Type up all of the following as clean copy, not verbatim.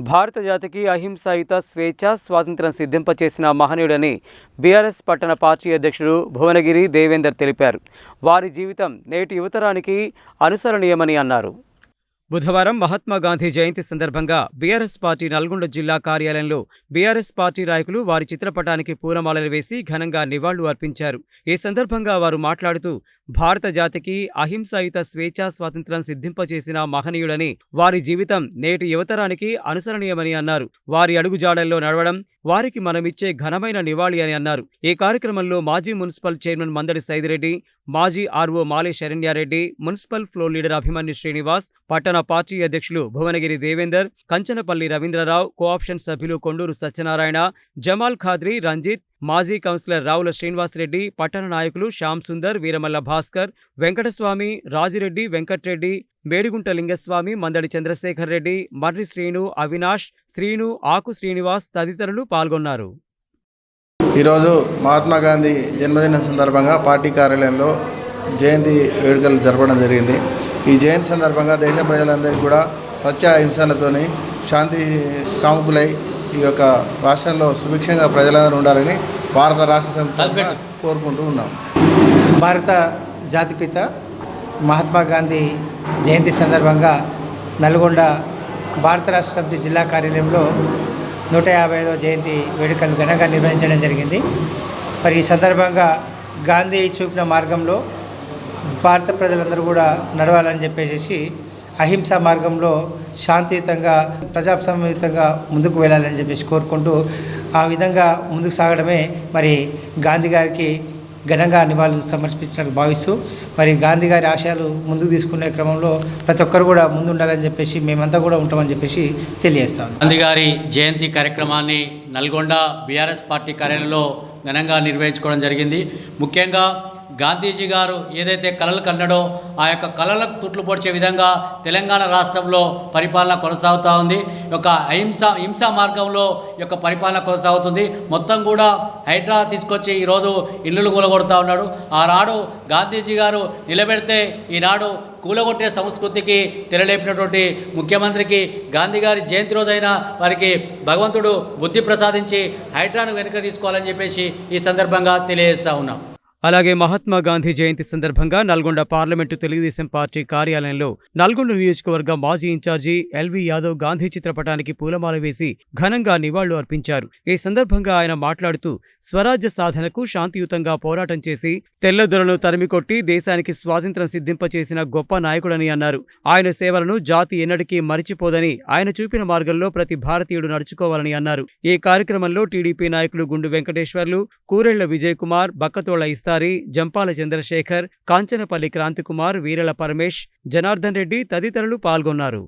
భారత జాతికి అహింసాయుత స్వేచ్ఛ స్వాతంత్ర్యం సిద్ధింపచేసిన మహనీయుడని బీఆర్ఎస్ పట్టణ పార్టీ అధ్యక్షుడు భువనగిరి దేవేందర్ తెలిపారు. వారి జీవితం నేటి యువతరానికి అనుసరణీయమని అన్నారు. బుధవారం మహాత్మా గాంధీ జయంతి సందర్భంగా బీఆర్ఎస్ పార్టీ నల్గొండ జిల్లా కార్యాలయంలో బీఆర్ఎస్ పార్టీ నాయకులు వారి చిత్రపటానికి పూలమాలలు వేసి ఘనంగా నివాళులు అర్పించారు. ఈ సందర్భంగా వారు మాట్లాడుతూ భారత జాతికి అహింసాయుత స్వేచ్ఛా స్వాతంత్ర్యం సిద్ధింపచేసిన మహనీయుడని, వారి జీవితం నేటి యువతరానికి అనుసరణీయమని అన్నారు. వారి అడుగుజాడల్లో నడవడం వారికి మనమిచ్చే ఘనమైన నివాళి అని అన్నారు. ఈ కార్యక్రమంలో మాజీ మున్సిపల్ చైర్మన్ మందడి సైదిరెడ్డి, మాజీ RO Male Saranyareddy, municipal floor leader Abhimanyu Srinivas, పట్టణ పార్టీ అధ్యక్షులు భువనగిరి దేవేందర్, కంచనపల్లి రవీంద్రరావు, కోఆప్షన్ సభ్యులు కొండూరు సత్యనారాయణ, జమాల్ ఖాద్రి, రంజిత్, మాజీ కౌన్సిలర్ రావుల శ్రీనివాసరెడ్డి, పట్టణ నాయకులు శ్యామ్ సుందర్, వీరమల్ల భాస్కర్, వెంకటస్వామి, రాజిరెడ్డి, వెంకట్రెడ్డి, మేడిగుంట లింగస్వామి, మందడి చంద్రశేఖర్ రెడ్డి, మర్రి శ్రీను, అవినాష్, శ్రీను, ఆకు శ్రీనివాస్ తదితరులు పాల్గొన్నారు. ఈరోజు మహాత్మా గాంధీ జన్మదిన సందర్భంగా పార్టీ కార్యాలయంలో జయంతి వేడుకలు జరపడం జరిగింది. ఈ జయంతి సందర్భంగా దేశ ప్రజలందరికీ కూడా సత్య అహింసలతోని శాంతి కాముకులై ఈ యొక్క రాష్ట్రంలో సుభిక్షంగా ప్రజలందరూ ఉండాలని భారత రాష్ట్ర సమితి కోరుకుంటూ ఉన్నాం. భారత జాతిపిత మహాత్మా గాంధీ జయంతి సందర్భంగా నల్గొండ భారత రాష్ట్ర సమితి జిల్లా కార్యాలయంలో 155వ జయంతి వేడుకలు ఘనంగా నిర్వహించడం జరిగింది. మరి ఈ సందర్భంగా గాంధీ చూపిన మార్గంలో భారత ప్రజలందరూ కూడా నడవాలని చెప్పేసి అహింసా మార్గంలో శాంతియుతంగా ప్రజాస్వామ్యయుతంగా ముందుకు వెళ్ళాలని చెప్పేసి కోరుకుంటూ ఆ విధంగా ముందుకు సాగడమే మరి గాంధీ గారికి ఘనంగా నివాళులు సమర్పించినట్టు భావిస్తూ మరి గాంధీ గారి ఆశయాలు ముందుకు తీసుకునే క్రమంలో ప్రతి ఒక్కరు కూడా ముందు ఉండాలని చెప్పేసి మేమంతా కూడా ఉంటామని చెప్పేసి తెలియజేస్తాను. గాంధీ గారి జయంతి కార్యక్రమాన్ని నల్గొండ బీఆర్ఎస్ పార్టీ కార్యాలయంలో ఘనంగా నిర్వహించుకోవడం జరిగింది. ముఖ్యంగా గాంధీజీ గారు ఏదైతే కలలు కన్నాడో ఆ యొక్క కళలకు తుట్లు పొడిచే విధంగా తెలంగాణ రాష్ట్రంలో పరిపాలన కొనసాగుతూ ఉంది. ఒక హింసా మార్గంలో యొక్క పరిపాలన కొనసాగుతుంది. మొత్తం కూడా హైడ్రా తీసుకొచ్చి ఈరోజు ఇల్లులు కూలగొడుతూ ఉన్నాడు. ఆనాడు గాంధీజీ గారు నిలబెడితే ఈనాడు కూలగొట్టే సంస్కృతికి తెరలేపినటువంటి ముఖ్యమంత్రికి గాంధీ గారి జయంతి రోజైనా వారికి భగవంతుడు బుద్ధి ప్రసాదించి హైడ్రాను వెనుక తీసుకోవాలని చెప్పేసి ఈ సందర్భంగా తెలియజేస్తూ ఉన్నాం. అలాగే మహాత్మా గాంధీ జయంతి సందర్భంగా నల్గొండ పార్లమెంటు తెలుగుదేశం పార్టీ కార్యాలయంలో నల్గొండ నియోజకవర్గ మాజీ ఇన్ఛార్జి ఎల్వి యాదవ్ గాంధీ చిత్రపటానికి పూలమాల వేసి ఘనంగా నివాళులు అర్పించారు. ఈ సందర్భంగా ఆయన మాట్లాడుతూ స్వరాజ్య సాధనకు శాంతియుతంగా పోరాటం చేసి తెల్లదొరలను తరిమికొట్టి దేశానికి స్వాతంత్ర్యం సిద్ధింపచేసిన గొప్ప నాయకుడని అన్నారు. ఆయన సేవలను జాతి ఎన్నటికీ మరిచిపోదని, ఆయన చూపిన మార్గంలో ప్రతి భారతీయుడు నడుచుకోవాలని అన్నారు. ఈ కార్యక్రమంలో టీడీపీ నాయకులు గుండు వెంకటేశ్వర్లు, కూరెళ్ల విజయ్ కుమార్, బక్కతోళ్ల ఇస్తా, జంపాల చంద్రశేఖర్, కాంచనపల్లి క్రాంతికుమార్, వీరల పరమేష్, జనార్దన్ రెడ్డి తదితరులు పాల్గొన్నారు.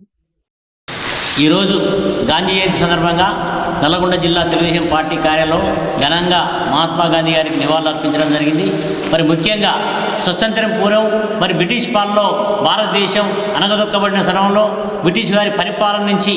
ఈరోజు గాంధీ జయంతి సందర్భంగా నల్గొండ జిల్లా తెలుగుదేశం పార్టీ కార్యాలయంలో ఘనంగా మహాత్మా గాంధీ గారికి నివాళులు అర్పించడం జరిగింది. మరి ముఖ్యంగా స్వతంత్రం పూర్వం మరి బ్రిటిష్ పాలనలో భారతదేశం అనగదొక్కబడిన సమయంలో బ్రిటిష్ వారి పరిపాలన నుంచి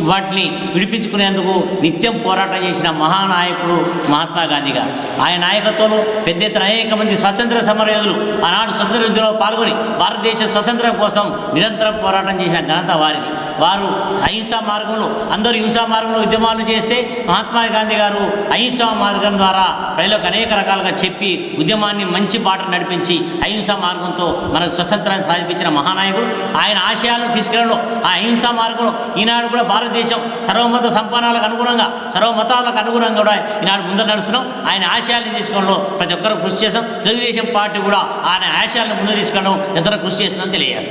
వాటిని విడిపించుకునేందుకు నిత్యం పోరాటం చేసిన మహానాయకుడు మహాత్మా గాంధీ గారు. ఆయన నాయకత్వంలో పెద్ద ఎత్తున అనేక మంది స్వాతంత్ర సమరయోధులు ఆనాడు స్వతంత్ర యుద్ధంలో పాల్గొని భారతదేశ స్వతంత్రం కోసం నిరంతరం పోరాటం చేసిన ఘనత వారిది. వారు అహింసా మార్గంలో అందరూ హింసా మార్గంలో ఉద్యమాలు చేస్తే మహాత్మా గాంధీ గారు అహింసా మార్గం ద్వారా ప్రజలకు అనేక రకాలుగా చెప్పి ఉద్యమాన్ని మంచి బాట నడిపించి అహింసా మార్గంతో మనకు స్వతంత్రాన్ని సాధించిన మహానాయకుడు. ఆయన ఆశయాలను తీసుకెళ్ళడంలో ఆ అహింసా మార్గంలో ఈనాడు కూడా భారతదేశం సర్వమత సంపన్నాలకు అనుగుణంగా సర్వమతాలకు అనుగుణంగా కూడా ఈనాడు ముందర నడుస్తున్నాం. ఆయన ఆశయాలను తీసుకోవడంలో ప్రతి ఒక్కరూ కృషి చేస్తాం. తెలుగుదేశం పార్టీ కూడా ఆయన ఆశయాలను ముందు తీసుకెళ్ళడం ఎంతలో కృషి చేస్తుందని తెలియజేస్తాం.